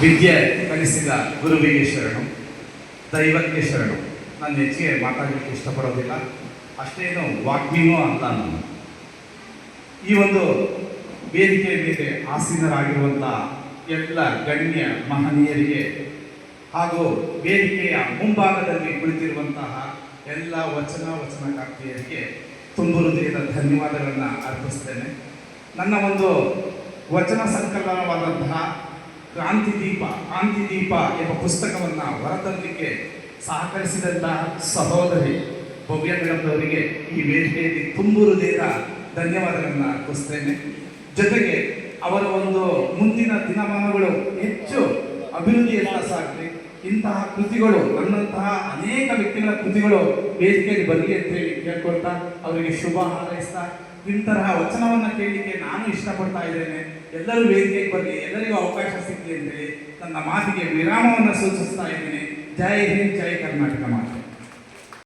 ವಿದ್ಯೆ ಕಲಿಸಿದ ಗುರುವಿಗೆ ಶರಣು, ದೈವಕ್ಕೆ ಶರಣು. ನಾನು ಹೆಚ್ಚಿಗೆ ಮಾತಾಡಲಿಕ್ಕೆ ಇಷ್ಟಪಡೋದಿಲ್ಲ, ಅಷ್ಟೇನು ವಾಗ್ಮಿನೂ ಅಲ್ಲ ನಾನು. ಈ ಒಂದು ವೇದಿಕೆ ಮೇಲೆ ಆಸೀನರಾಗಿರುವಂಥ ಎಲ್ಲ ಗಣ್ಯ ಮಹನೀಯರಿಗೆ ಹಾಗೂ ವೇದಿಕೆಯ ಮುಂಭಾಗದಲ್ಲಿ ಕುಳಿತಿರುವಂತಹ ಎಲ್ಲ ವಚನಕಾರ್ತಿಯರಿಗೆ ತುಂಬ ಹೃದಯದ ಧನ್ಯವಾದಗಳನ್ನು ಅರ್ಪಿಸ್ತೇನೆ. ನನ್ನ ಒಂದು ವಚನ ಸಂಕಲನವಾದಂತಹ ಕ್ರಾಂತಿದೀಪ ಎಂಬ ಪುಸ್ತಕವನ್ನು ಹೊರತರಲಿಕ್ಕೆ ಸಹಕರಿಸಿದಂತಹ ಸಹೋದರಿ ಭವ್ಯ ಮೇಡಮ್ನವರಿಗೆ ಈ ವೇದಿಕೆಯಲ್ಲಿ ತುಂಬ ಹೃದಯದ ಧನ್ಯವಾದಗಳನ್ನು ಅರ್ಪಿಸ್ತೇನೆ. ಜೊತೆಗೆ ಅವರ ಒಂದು ಮುಂದಿನ ದಿನಮಾನಗಳು ಹೆಚ್ಚು ಅಭಿವೃದ್ಧಿಯನ್ನ ಸಾಗಲಿ, ಇಂತಹ ಕೃತಿಗಳು ನನ್ನಂತಹ ಅನೇಕ ವ್ಯಕ್ತಿಗಳ ಕೃತಿಗಳು ವೇದಿಕೆಯಲ್ಲಿ ಬರಲಿ ಅಂತೇಳಿ ಕೇಳ್ಕೊಳ್ತಾ ಅವರಿಗೆ ಶುಭ ಹಾರೈಸ್ತಾ, ಇಂತಹ ವಚನವನ್ನು ಕೇಳಲಿಕ್ಕೆ ನಾನು ಇಷ್ಟಪಡ್ತಾ ಇದ್ದೇನೆ. ಎಲ್ಲರೂ ವೇದಿಕೆಗೆ ಬರಲಿ, ಎಲ್ಲರಿಗೂ ಅವಕಾಶ ಸಿಗಲಿ ಅಂತೇಳಿ ನನ್ನ ಮಾತಿಗೆ ವಿರಾಮವನ್ನು ಸೂಚಿಸ್ತಾ ಇದ್ದೀನಿ. ಜೈ ಹಿಂದ್, ಜೈ ಕರ್ನಾಟಕ ಮಾತೆ.